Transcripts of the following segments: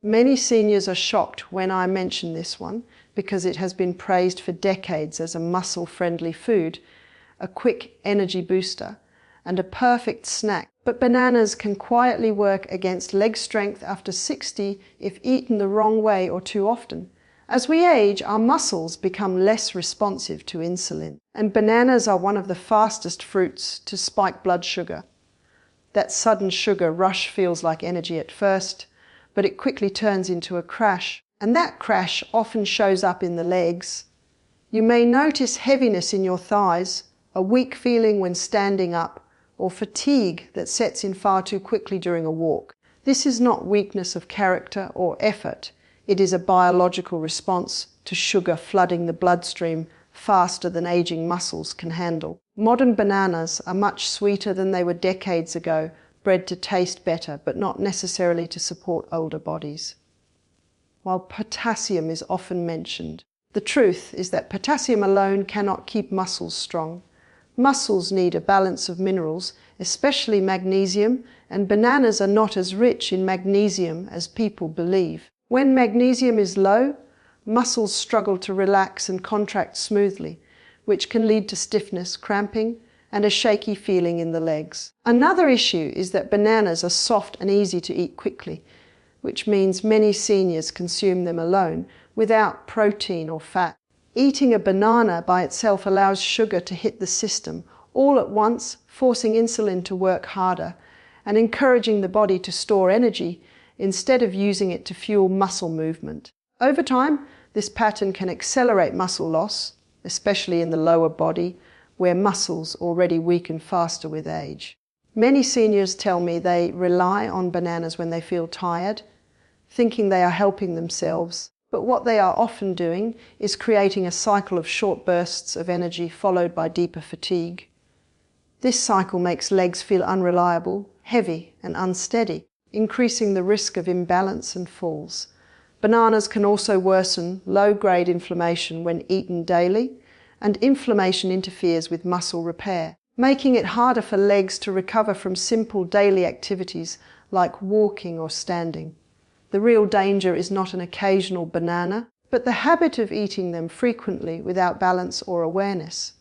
Many seniors are shocked when I mention this one because it has been praised for decades as a muscle-friendly food, a quick energy booster, and a perfect snack. But bananas can quietly work against leg strength after 60 if eaten the wrong way or too often. As we age, our muscles become less responsive to insulin, and bananas are one of the fastest fruits to spike blood sugar. That sudden sugar rush feels like energy at first, but it quickly turns into a crash, and that crash often shows up in the legs. You may notice heaviness in your thighs, a weak feeling when standing up, or fatigue that sets in far too quickly during a walk. This is not weakness of character or effort. It is a biological response to sugar flooding the bloodstream faster than aging muscles can handle. Modern bananas are much sweeter than they were decades ago, bred to taste better, but not necessarily to support older bodies. While potassium is often mentioned, the truth is that potassium alone cannot keep muscles strong. Muscles need a balance of minerals, especially magnesium, and bananas are not as rich in magnesium as people believe. When magnesium is low, muscles struggle to relax and contract smoothly, which can lead to stiffness, cramping, and a shaky feeling in the legs. Another issue is that bananas are soft and easy to eat quickly, which means many seniors consume them alone without protein or fat. Eating a banana by itself allows sugar to hit the system all at once, forcing insulin to work harder and encouraging the body to store energy instead of using it to fuel muscle movement. Over time, this pattern can accelerate muscle loss, especially in the lower body, where muscles already weaken faster with age. Many seniors tell me they rely on bananas when they feel tired, thinking they are helping themselves, but what they are often doing is creating a cycle of short bursts of energy followed by deeper fatigue. This cycle makes legs feel unreliable, heavy, and unsteady, increasing the risk of imbalance and falls. Bananas can also worsen low-grade inflammation when eaten daily, and inflammation interferes with muscle repair, making it harder for legs to recover from simple daily activities like walking or standing. The real danger is not an occasional banana, but the habit of eating them frequently without balance or awareness.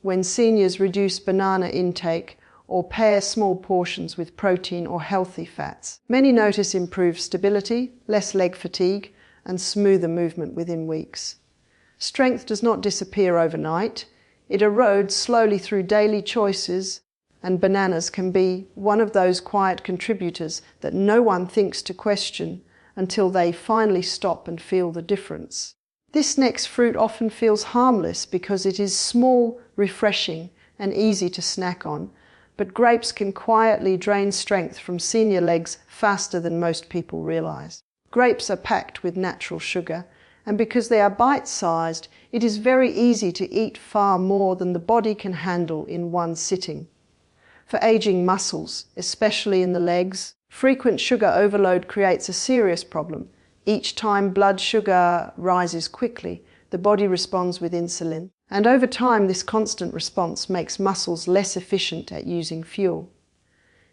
When seniors reduce banana intake or pair small portions with protein or healthy fats, many notice improved stability, less leg fatigue, and smoother movement within weeks. Strength does not disappear overnight. It erodes slowly through daily choices, and bananas can be one of those quiet contributors that no one thinks to question until they finally stop and feel the difference. This next fruit often feels harmless because it is small, refreshing, and easy to snack on, but grapes can quietly drain strength from senior legs faster than most people realize. Grapes are packed with natural sugar, and because they are bite-sized, it is very easy to eat far more than the body can handle in one sitting. For aging muscles, especially in the legs, frequent sugar overload creates a serious problem. Each time blood sugar rises quickly, the body responds with insulin, and over time this constant response makes muscles less efficient at using fuel.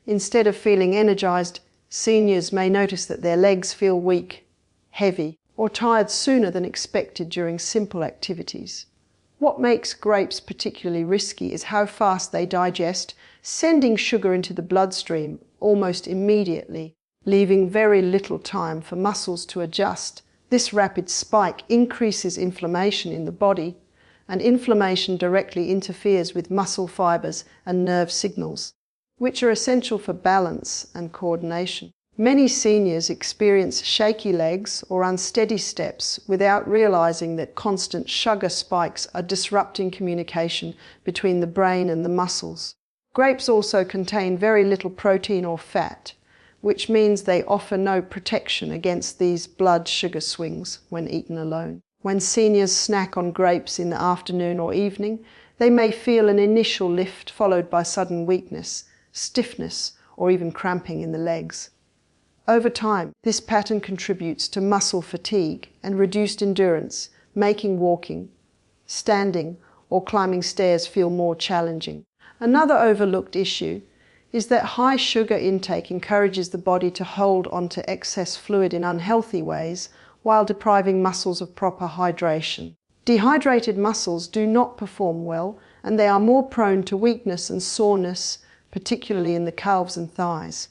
Instead of feeling energized, seniors may notice that their legs feel weak, heavy, or tired sooner than expected during simple activities. What makes grapes particularly risky is how fast they digest, sending sugar into the bloodstream almost immediately, leaving very little time for muscles to adjust. This rapid spike increases inflammation in the body, and inflammation directly interferes with muscle fibers and nerve signals, which are essential for balance and coordination. Many seniors experience shaky legs or unsteady steps without realizing that constant sugar spikes are disrupting communication between the brain and the muscles. Grapes also contain very little protein or fat, which means they offer no protection against these blood sugar swings when eaten alone. When seniors snack on grapes in the afternoon or evening, they may feel an initial lift followed by sudden weakness, stiffness, or even cramping in the legs. Over time, this pattern contributes to muscle fatigue and reduced endurance, making walking, standing, or climbing stairs feel more challenging. Another overlooked issue is that high sugar intake encourages the body to hold onto excess fluid in unhealthy ways while depriving muscles of proper hydration. Dehydrated muscles do not perform well, and they are more prone to weakness and soreness, particularly in the calves and thighs.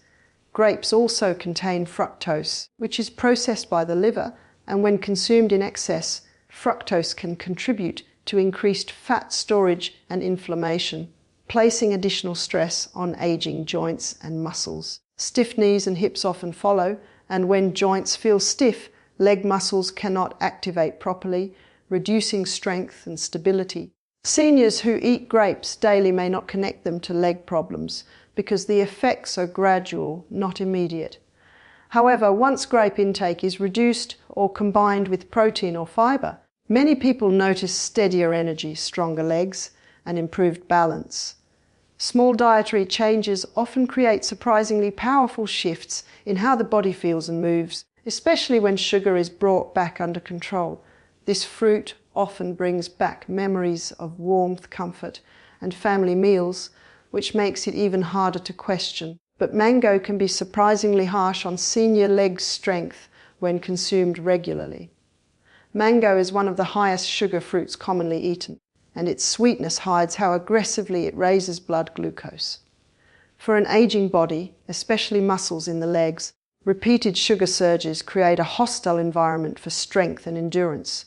Grapes also contain fructose, which is processed by the liver, and when consumed in excess, fructose can contribute to increased fat storage and inflammation, placing additional stress on aging joints and muscles. Stiff knees and hips often follow, and when joints feel stiff, leg muscles cannot activate properly, reducing strength and stability. Seniors who eat grapes daily may not connect them to leg problems because the effects are gradual, not immediate. However, once grape intake is reduced or combined with protein or fibre, many people notice steadier energy, stronger legs, and improved balance. Small dietary changes often create surprisingly powerful shifts in how the body feels and moves, especially when sugar is brought back under control. This fruit often brings back memories of warmth, comfort, and family meals, which makes it even harder to question. But mango can be surprisingly harsh on senior leg strength when consumed regularly. Mango is one of the highest sugar fruits commonly eaten, and its sweetness hides how aggressively it raises blood glucose. For an aging body, especially muscles in the legs, repeated sugar surges create a hostile environment for strength and endurance.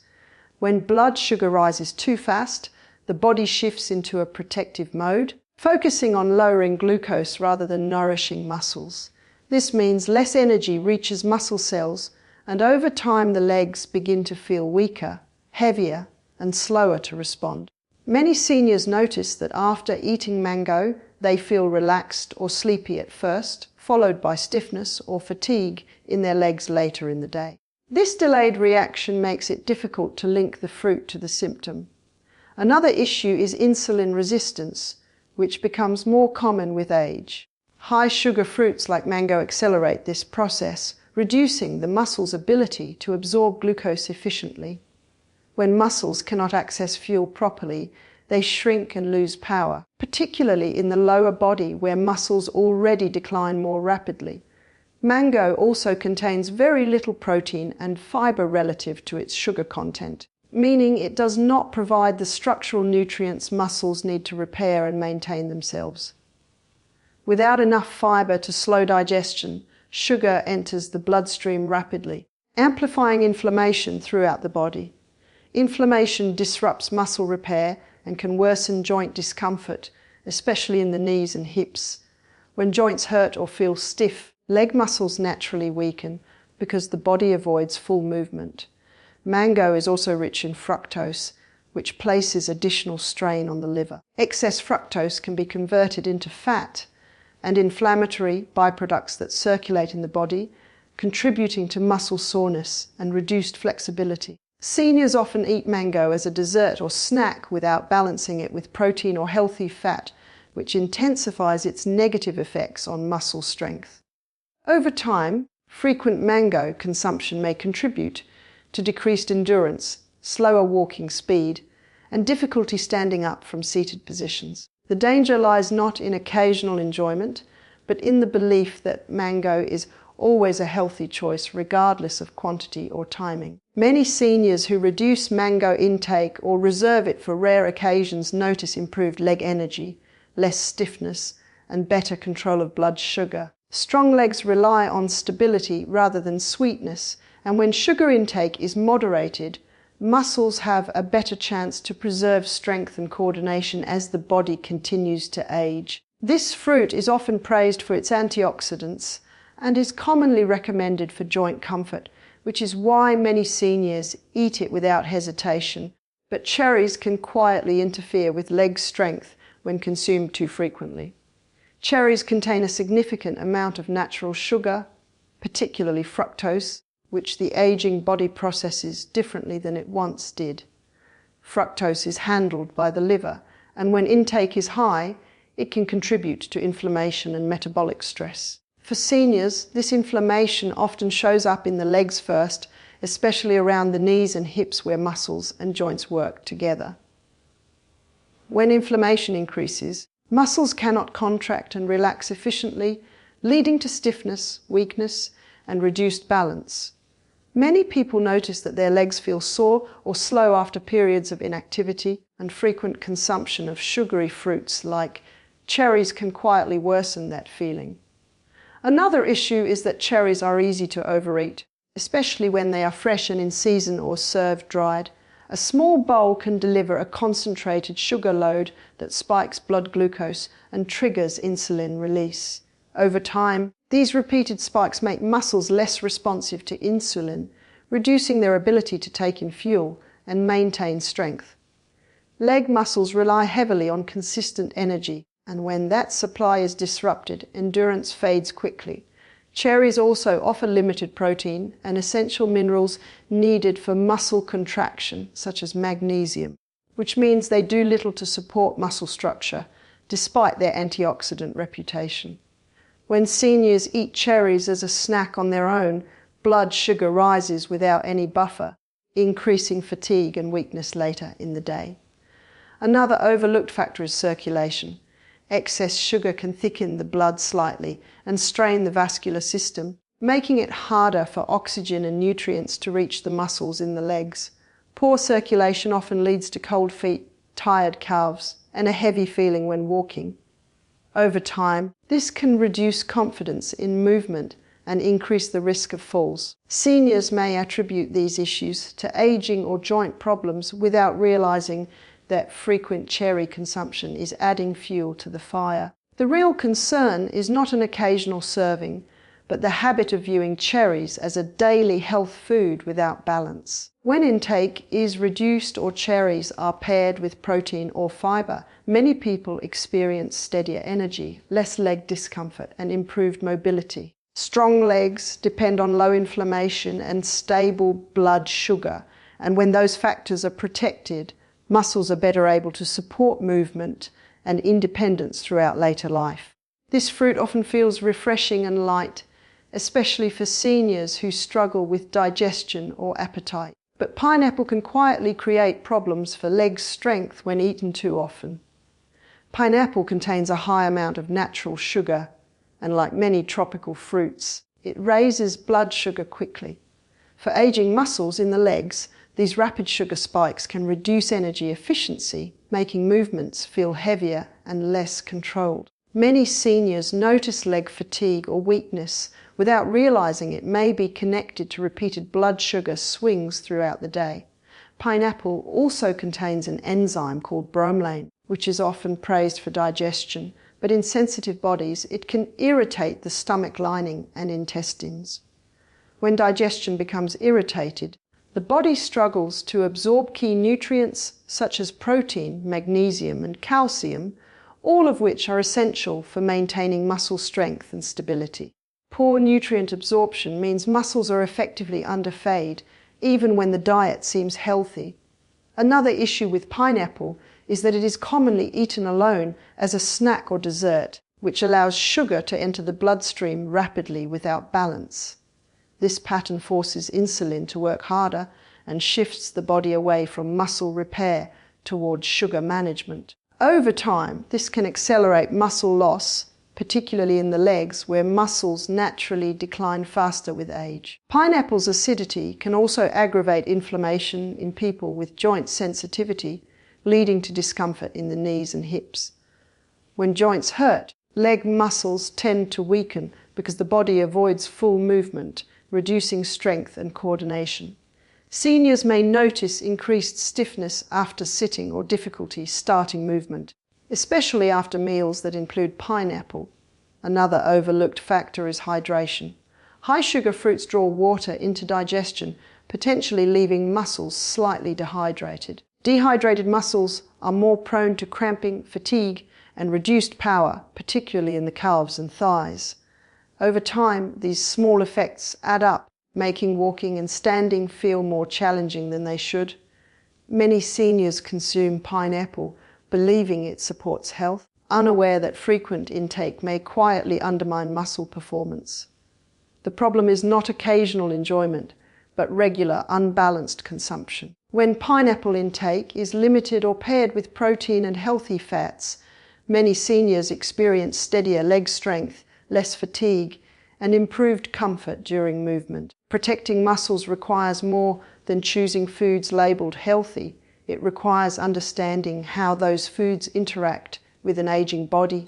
When blood sugar rises too fast, the body shifts into a protective mode, focusing on lowering glucose rather than nourishing muscles. This means less energy reaches muscle cells, and over time the legs begin to feel weaker, heavier, and slower to respond. Many seniors notice that after eating mango, they feel relaxed or sleepy at first, followed by stiffness or fatigue in their legs later in the day. This delayed reaction makes it difficult to link the fruit to the symptom. Another issue is insulin resistance, which becomes more common with age. High sugar fruits like mango accelerate this process, reducing the muscle's ability to absorb glucose efficiently. When muscles cannot access fuel properly, they shrink and lose power, particularly in the lower body where muscles already decline more rapidly. Mango also contains very little protein and fibre relative to its sugar content, meaning it does not provide the structural nutrients muscles need to repair and maintain themselves. Without enough fibre to slow digestion, sugar enters the bloodstream rapidly, amplifying inflammation throughout the body. Inflammation disrupts muscle repair and can worsen joint discomfort, especially in the knees and hips. When joints hurt or feel stiff, leg muscles naturally weaken because the body avoids full movement. Mango is also rich in fructose, which places additional strain on the liver. Excess fructose can be converted into fat and inflammatory byproducts that circulate in the body, contributing to muscle soreness and reduced flexibility. Seniors often eat mango as a dessert or snack without balancing it with protein or healthy fat, which intensifies its negative effects on muscle strength. Over time, frequent mango consumption may contribute to decreased endurance, slower walking speed, and difficulty standing up from seated positions. The danger lies not in occasional enjoyment, but in the belief that mango is always a healthy choice regardless of quantity or timing. Many seniors who reduce mango intake or reserve it for rare occasions notice improved leg energy, less stiffness, and better control of blood sugar. Strong legs rely on stability rather than sweetness, and when sugar intake is moderated, muscles have a better chance to preserve strength and coordination as the body continues to age. This fruit is often praised for its antioxidants and is commonly recommended for joint comfort, which is why many seniors eat it without hesitation. But cherries can quietly interfere with leg strength when consumed too frequently. Cherries contain a significant amount of natural sugar, particularly fructose, which the aging body processes differently than it once did. Fructose is handled by the liver, and when intake is high, it can contribute to inflammation and metabolic stress. For seniors, this inflammation often shows up in the legs first, especially around the knees and hips where muscles and joints work together. When inflammation increases, Muscles cannot contract and relax efficiently, leading to stiffness, weakness, and reduced balance. Many people notice that their legs feel sore or slow after periods of inactivity, and frequent consumption of sugary fruits like cherries can quietly worsen that feeling. Another issue is that cherries are easy to overeat, especially when they are fresh and in season or served dried. A small bowl can deliver a concentrated sugar load that spikes blood glucose and triggers insulin release. Over time, these repeated spikes make muscles less responsive to insulin, reducing their ability to take in fuel and maintain strength. Leg muscles rely heavily on consistent energy, and when that supply is disrupted, endurance fades quickly. Cherries also offer limited protein and essential minerals needed for muscle contraction, such as magnesium, which means they do little to support muscle structure, despite their antioxidant reputation. When seniors eat cherries as a snack on their own, blood sugar rises without any buffer, increasing fatigue and weakness later in the day. Another overlooked factor is circulation. Excess sugar can thicken the blood slightly and strain the vascular system, making it harder for oxygen and nutrients to reach the muscles in the legs. Poor circulation often leads to cold feet, tired calves, and a heavy feeling when walking. Over time, this can reduce confidence in movement and increase the risk of falls. Seniors may attribute these issues to aging or joint problems without realizing that frequent cherry consumption is adding fuel to the fire. The real concern is not an occasional serving, but the habit of viewing cherries as a daily health food without balance. When intake is reduced or cherries are paired with protein or fiber, many people experience steadier energy, less leg discomfort, and improved mobility. Strong legs depend on low inflammation and stable blood sugar, and when those factors are protected, muscles are better able to support movement and independence throughout later life. This fruit often feels refreshing and light, especially for seniors who struggle with digestion or appetite. But pineapple can quietly create problems for leg strength when eaten too often. Pineapple contains a high amount of natural sugar, and like many tropical fruits, it raises blood sugar quickly. For aging muscles in the legs, these rapid sugar spikes can reduce energy efficiency, making movements feel heavier and less controlled. Many seniors notice leg fatigue or weakness without realizing it may be connected to repeated blood sugar swings throughout the day. Pineapple also contains an enzyme called bromelain, which is often praised for digestion, but in sensitive bodies it can irritate the stomach lining and intestines. When digestion becomes irritated, the body struggles to absorb key nutrients such as protein, magnesium, and calcium, all of which are essential for maintaining muscle strength and stability. Poor nutrient absorption means muscles are effectively underfed, even when the diet seems healthy. Another issue with pineapple is that it is commonly eaten alone as a snack or dessert, which allows sugar to enter the bloodstream rapidly without balance. This pattern forces insulin to work harder and shifts the body away from muscle repair towards sugar management. Over time, this can accelerate muscle loss, particularly in the legs, where muscles naturally decline faster with age. Pineapple's acidity can also aggravate inflammation in people with joint sensitivity, leading to discomfort in the knees and hips. When joints hurt, leg muscles tend to weaken because the body avoids full movement, reducing strength and coordination. Seniors may notice increased stiffness after sitting or difficulty starting movement, especially after meals that include pineapple. Another overlooked factor is hydration. High sugar fruits draw water into digestion, potentially leaving muscles slightly dehydrated. Dehydrated muscles are more prone to cramping, fatigue, and reduced power, particularly in the calves and thighs. Over time, these small effects add up, making walking and standing feel more challenging than they should. Many seniors consume pineapple, believing it supports health, unaware that frequent intake may quietly undermine muscle performance. The problem is not occasional enjoyment, but regular, unbalanced consumption. When pineapple intake is limited or paired with protein and healthy fats, Many seniors experience steadier leg strength, less fatigue, and improved comfort during movement. Protecting muscles requires more than choosing foods labelled healthy. It requires understanding how those foods interact with an aging body